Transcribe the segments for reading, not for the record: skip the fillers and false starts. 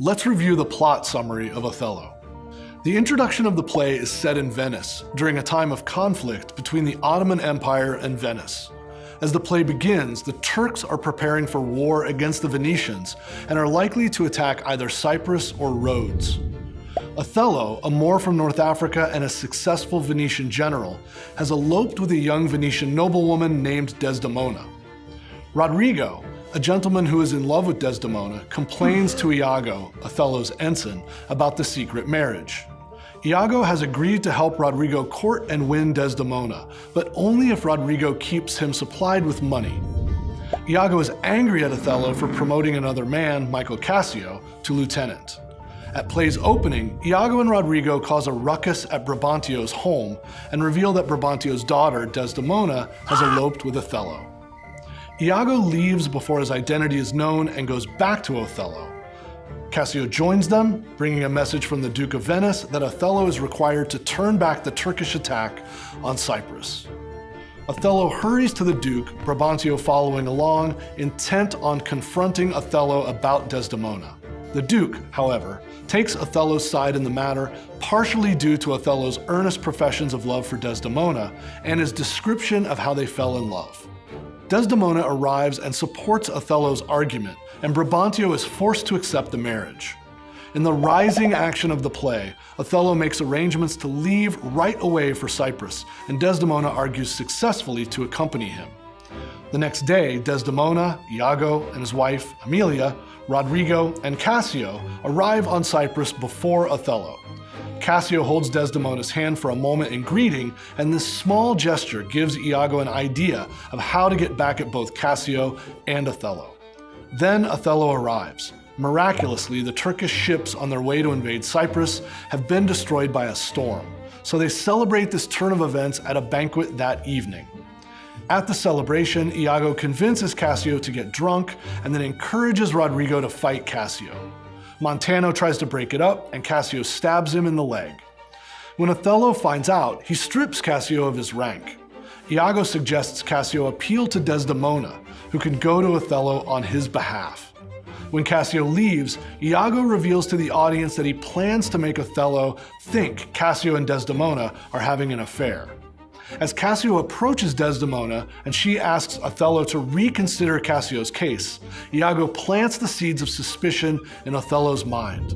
Let's review the plot summary of Othello. The introduction of the play is set in Venice during a time of conflict between the Ottoman Empire and Venice. As the play begins, the Turks are preparing for war against the Venetians and are likely to attack either Cyprus or Rhodes. Othello, a Moor from North Africa and a successful Venetian general, has eloped with a young Venetian noblewoman named Desdemona. Rodrigo, a gentleman who is in love with Desdemona, complains to Iago, Othello's ensign, about the secret marriage. Iago has agreed to help Rodrigo court and win Desdemona, but only if Rodrigo keeps him supplied with money. Iago is angry at Othello for promoting another man, Michael Cassio, to lieutenant. At play's opening, Iago and Rodrigo cause a ruckus at Brabantio's home and reveal that Brabantio's daughter, Desdemona, has eloped with Othello. Iago leaves before his identity is known and goes back to Othello. Cassio joins them, bringing a message from the Duke of Venice that Othello is required to turn back the Turkish attack on Cyprus. Othello hurries to the Duke, Brabantio following along, intent on confronting Othello about Desdemona. The Duke, however, takes Othello's side in the matter, partially due to Othello's earnest professions of love for Desdemona and his description of how they fell in love. Desdemona arrives and supports Othello's argument, and Brabantio is forced to accept the marriage. In the rising action of the play, Othello makes arrangements to leave right away for Cyprus, and Desdemona argues successfully to accompany him. The next day, Desdemona, Iago, and his wife, Emilia, Rodrigo, and Cassio arrive on Cyprus before Othello. Cassio holds Desdemona's hand for a moment in greeting, and this small gesture gives Iago an idea of how to get back at both Cassio and Othello. Then Othello arrives. Miraculously, the Turkish ships on their way to invade Cyprus have been destroyed by a storm, so they celebrate this turn of events at a banquet that evening. At the celebration, Iago convinces Cassio to get drunk and then encourages Rodrigo to fight Cassio. Montano tries to break it up, and Cassio stabs him in the leg. When Othello finds out, he strips Cassio of his rank. Iago suggests Cassio appeal to Desdemona, who can go to Othello on his behalf. When Cassio leaves, Iago reveals to the audience that he plans to make Othello think Cassio and Desdemona are having an affair. As Cassio approaches Desdemona and she asks Othello to reconsider Cassio's case, Iago plants the seeds of suspicion in Othello's mind.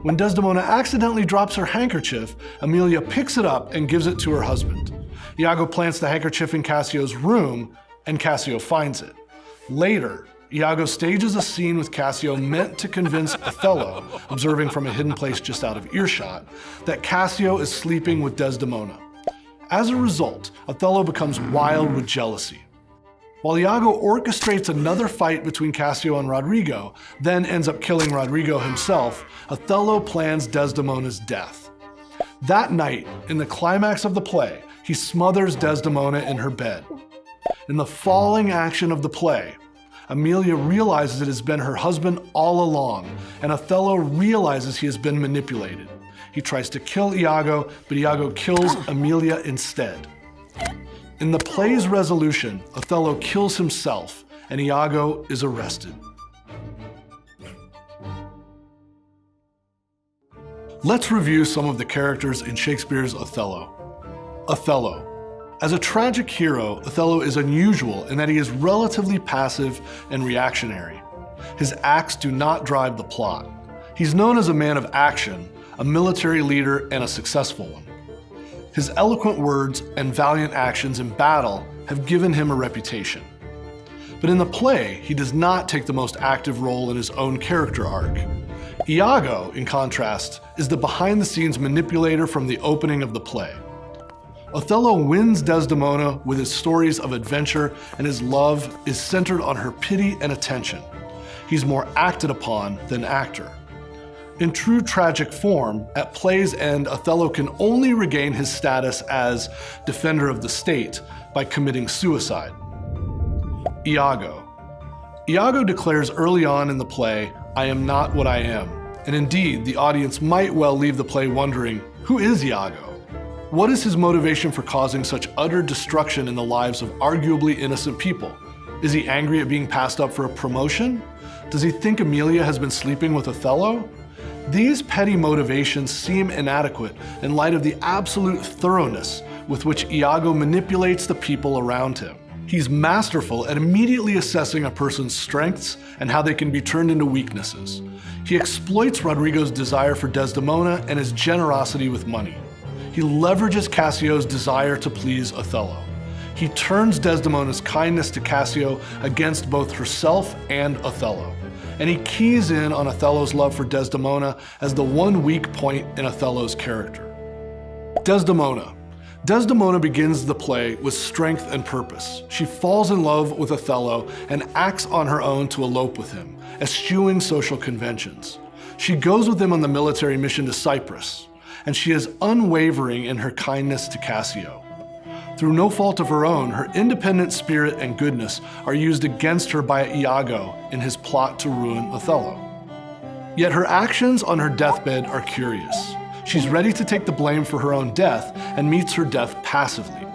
When Desdemona accidentally drops her handkerchief, Emilia picks it up and gives it to her husband. Iago plants the handkerchief in Cassio's room, and Cassio finds it. Later, Iago stages a scene with Cassio meant to convince Othello, observing from a hidden place just out of earshot, that Cassio is sleeping with Desdemona. As a result, Othello becomes wild with jealousy. While Iago orchestrates another fight between Cassio and Rodrigo, then ends up killing Rodrigo himself, Othello plans Desdemona's death. That night, in the climax of the play, he smothers Desdemona in her bed. In the falling action of the play, Emilia realizes it has been her husband all along, and Othello realizes he has been manipulated. He tries to kill Iago, but Iago kills Emilia instead. In the play's resolution, Othello kills himself, and Iago is arrested. Let's review some of the characters in Shakespeare's Othello. Othello. As a tragic hero, Othello is unusual in that he is relatively passive and reactionary. His acts do not drive the plot. He's known as a man of action, a military leader, and a successful one. His eloquent words and valiant actions in battle have given him a reputation. But in the play, he does not take the most active role in his own character arc. Iago, in contrast, is the behind-the-scenes manipulator from the opening of the play. Othello wins Desdemona with his stories of adventure, and his love is centered on her pity and attention. He's more acted upon than actor. In true tragic form, at play's end, Othello can only regain his status as defender of the state by committing suicide. Iago. Iago declares early on in the play, "I am not what I am," and indeed, the audience might well leave the play wondering, who is Iago? What is his motivation for causing such utter destruction in the lives of arguably innocent people? Is he angry at being passed up for a promotion? Does he think Emilia has been sleeping with Othello? These petty motivations seem inadequate in light of the absolute thoroughness with which Iago manipulates the people around him. He's masterful at immediately assessing a person's strengths and how they can be turned into weaknesses. He exploits Rodrigo's desire for Desdemona and his generosity with money. He leverages Cassio's desire to please Othello. He turns Desdemona's kindness to Cassio against both herself and Othello. And he keys in on Othello's love for Desdemona as the one weak point in Othello's character. Desdemona. Desdemona begins the play with strength and purpose. She falls in love with Othello and acts on her own to elope with him, eschewing social conventions. She goes with him on the military mission to Cyprus, and she is unwavering in her kindness to Cassio. Through no fault of her own, her independent spirit and goodness are used against her by Iago in his plot to ruin Othello. Yet her actions on her deathbed are curious. She's ready to take the blame for her own death and meets her death passively.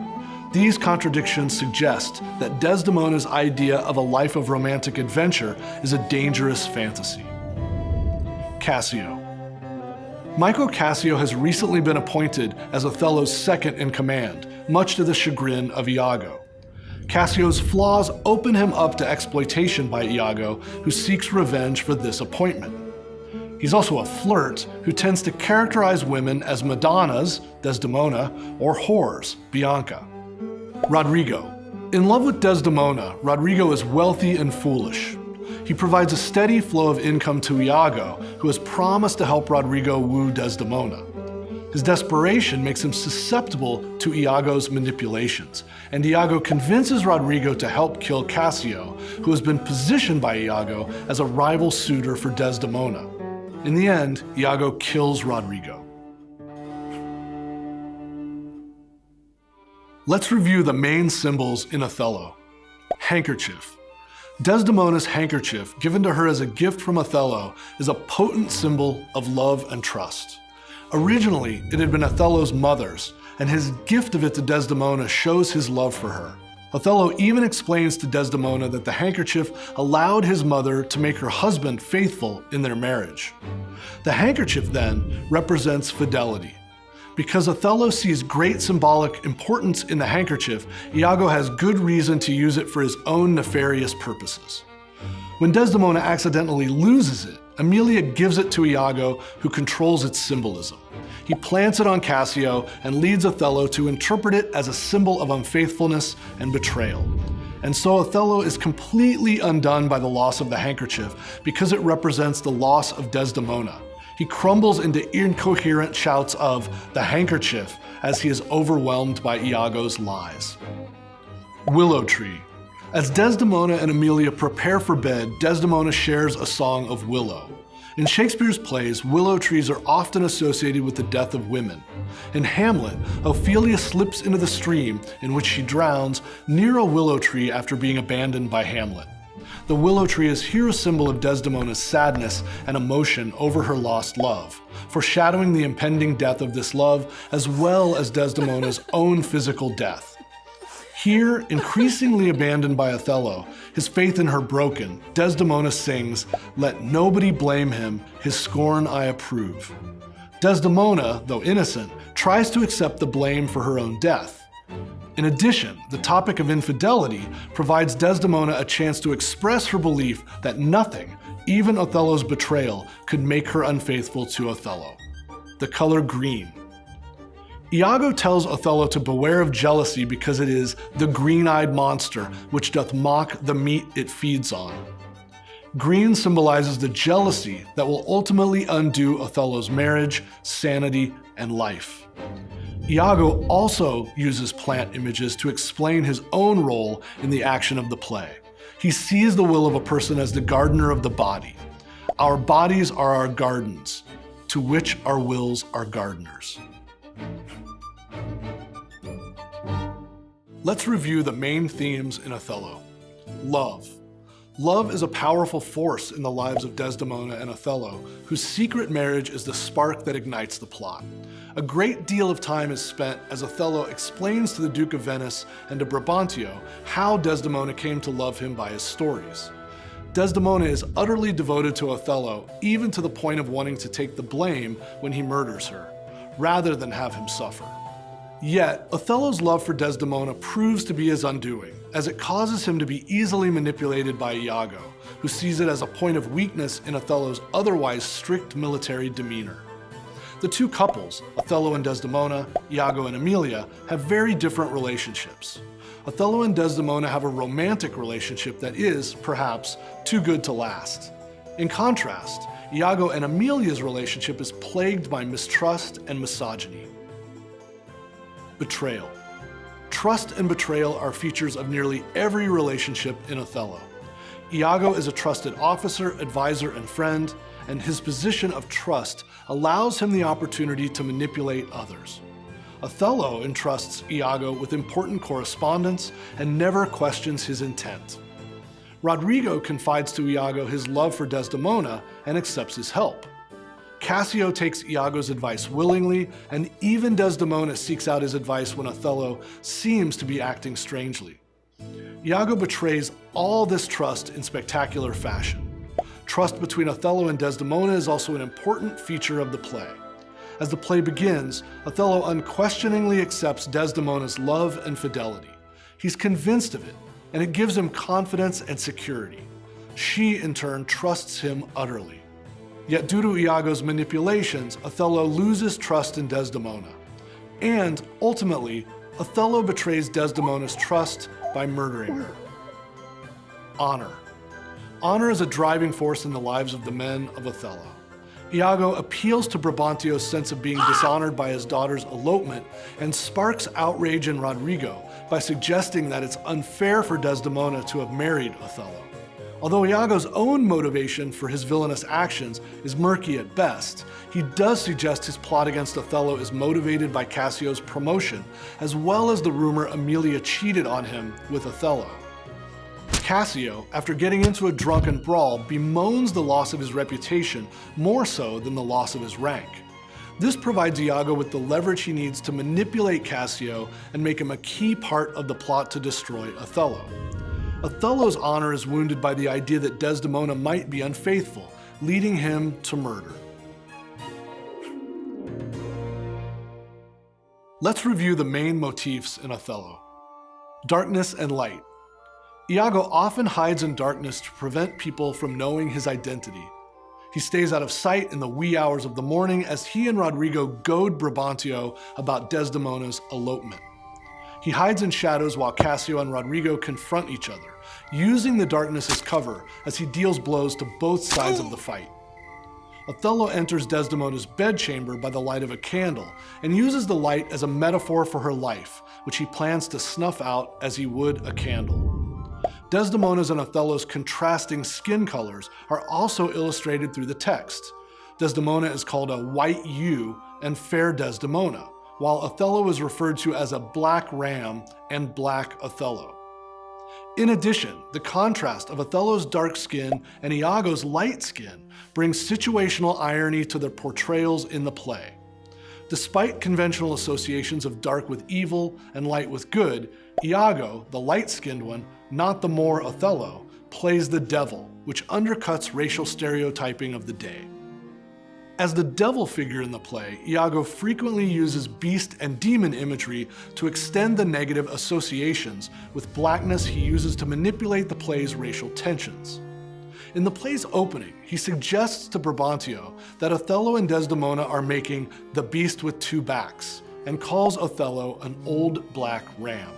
These contradictions suggest that Desdemona's idea of a life of romantic adventure is a dangerous fantasy. Cassio. Michael Cassio has recently been appointed as Othello's second in command, much to the chagrin of Iago. Cassio's flaws open him up to exploitation by Iago, who seeks revenge for this appointment. He's also a flirt who tends to characterize women as Madonnas, Desdemona, or whores, Bianca. Rodrigo. In love with Desdemona, Rodrigo is wealthy and foolish. He provides a steady flow of income to Iago, who has promised to help Rodrigo woo Desdemona. His desperation makes him susceptible to Iago's manipulations, and Iago convinces Rodrigo to help kill Cassio, who has been positioned by Iago as a rival suitor for Desdemona. In the end, Iago kills Rodrigo. Let's review the main symbols in Othello. Handkerchief. Desdemona's handkerchief, given to her as a gift from Othello, is a potent symbol of love and trust. Originally, it had been Othello's mother's, and his gift of it to Desdemona shows his love for her. Othello even explains to Desdemona that the handkerchief allowed his mother to make her husband faithful in their marriage. The handkerchief then represents fidelity. Because Othello sees great symbolic importance in the handkerchief, Iago has good reason to use it for his own nefarious purposes. When Desdemona accidentally loses it, Emilia gives it to Iago, who controls its symbolism. He plants it on Cassio and leads Othello to interpret it as a symbol of unfaithfulness and betrayal. And so Othello is completely undone by the loss of the handkerchief because it represents the loss of Desdemona. He crumbles into incoherent shouts of "the handkerchief" as he is overwhelmed by Iago's lies. Willow tree. As Desdemona and Emilia prepare for bed, Desdemona shares a song of willow. In Shakespeare's plays, willow trees are often associated with the death of women. In Hamlet, Ophelia slips into the stream in which she drowns near a willow tree after being abandoned by Hamlet. The willow tree is here a symbol of Desdemona's sadness and emotion over her lost love, foreshadowing the impending death of this love as well as Desdemona's own physical death. Here, increasingly abandoned by Othello, his faith in her broken, Desdemona sings, "Let nobody blame him, his scorn I approve." Desdemona, though innocent, tries to accept the blame for her own death. In addition, the topic of infidelity provides Desdemona a chance to express her belief that nothing, even Othello's betrayal, could make her unfaithful to Othello. The color green. Iago tells Othello to beware of jealousy because it is the green-eyed monster which doth mock the meat it feeds on. Green symbolizes the jealousy that will ultimately undo Othello's marriage, sanity, and life. Iago also uses plant images to explain his own role in the action of the play. He sees the will of a person as the gardener of the body. Our bodies are our gardens, to which our wills are gardeners. Let's review the main themes in Othello. Love. Love is a powerful force in the lives of Desdemona and Othello, whose secret marriage is the spark that ignites the plot. A great deal of time is spent as Othello explains to the Duke of Venice and to Brabantio how Desdemona came to love him by his stories. Desdemona is utterly devoted to Othello, even to the point of wanting to take the blame when he murders her, rather than have him suffer. Yet, Othello's love for Desdemona proves to be his undoing, as it causes him to be easily manipulated by Iago, who sees it as a point of weakness in Othello's otherwise strict military demeanor. The two couples, Othello and Desdemona, Iago and Emilia, have very different relationships. Othello and Desdemona have a romantic relationship that is, perhaps, too good to last. In contrast, Iago and Emilia's relationship is plagued by mistrust and misogyny. Betrayal. Trust and betrayal are features of nearly every relationship in Othello. Iago is a trusted officer, advisor, and friend, and his position of trust allows him the opportunity to manipulate others. Othello entrusts Iago with important correspondence and never questions his intent. Rodrigo confides to Iago his love for Desdemona and accepts his help. Cassio takes Iago's advice willingly, and even Desdemona seeks out his advice when Othello seems to be acting strangely. Iago betrays all this trust in spectacular fashion. Trust between Othello and Desdemona is also an important feature of the play. As the play begins, Othello unquestioningly accepts Desdemona's love and fidelity. He's convinced of it, and it gives him confidence and security. She, in turn, trusts him utterly. Yet due to Iago's manipulations, Othello loses trust in Desdemona. And, ultimately, Othello betrays Desdemona's trust by murdering her. Honor. Honor is a driving force in the lives of the men of Othello. Iago appeals to Brabantio's sense of being dishonored by his daughter's elopement and sparks outrage in Rodrigo by suggesting that it's unfair for Desdemona to have married Othello. Although Iago's own motivation for his villainous actions is murky at best, he does suggest his plot against Othello is motivated by Cassio's promotion, as well as the rumor Emilia cheated on him with Othello. Cassio, after getting into a drunken brawl, bemoans the loss of his reputation more so than the loss of his rank. This provides Iago with the leverage he needs to manipulate Cassio and make him a key part of the plot to destroy Othello. Othello's honor is wounded by the idea that Desdemona might be unfaithful, leading him to murder. Let's review the main motifs in Othello. Darkness and light. Iago often hides in darkness to prevent people from knowing his identity. He stays out of sight in the wee hours of the morning as he and Rodrigo goad Brabantio about Desdemona's elopement. He hides in shadows while Cassio and Rodrigo confront each other, using the darkness as cover as he deals blows to both sides of the fight. Othello enters Desdemona's bedchamber by the light of a candle and uses the light as a metaphor for her life, which he plans to snuff out as he would a candle. Desdemona's and Othello's contrasting skin colors are also illustrated through the text. Desdemona is called a white ewe and fair Desdemona, while Othello is referred to as a black ram and black Othello. In addition, the contrast of Othello's dark skin and Iago's light skin brings situational irony to the portrayals in the play. Despite conventional associations of dark with evil and light with good, Iago, the light-skinned one, not the more Othello, plays the devil, which undercuts racial stereotyping of the day. As the devil figure in the play, Iago frequently uses beast and demon imagery to extend the negative associations with blackness he uses to manipulate the play's racial tensions. In the play's opening, he suggests to Brabantio that Othello and Desdemona are making the beast with two backs, and calls Othello an old black ram.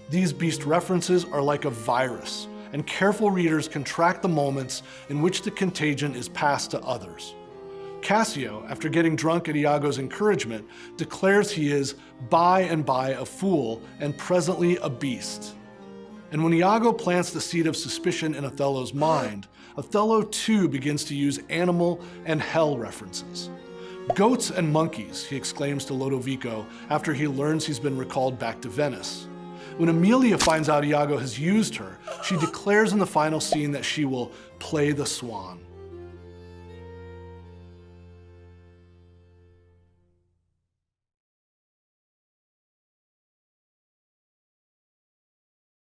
These beast references are like a virus, and careful readers can track the moments in which the contagion is passed to others. Cassio, after getting drunk at Iago's encouragement, declares he is by and by a fool and presently a beast. And when Iago plants the seed of suspicion in Othello's mind, Othello too begins to use animal and hell references. "Goats and monkeys," he exclaims to Lodovico after he learns he's been recalled back to Venice. When Emilia finds out Iago has used her, she declares in the final scene that she will play the swan.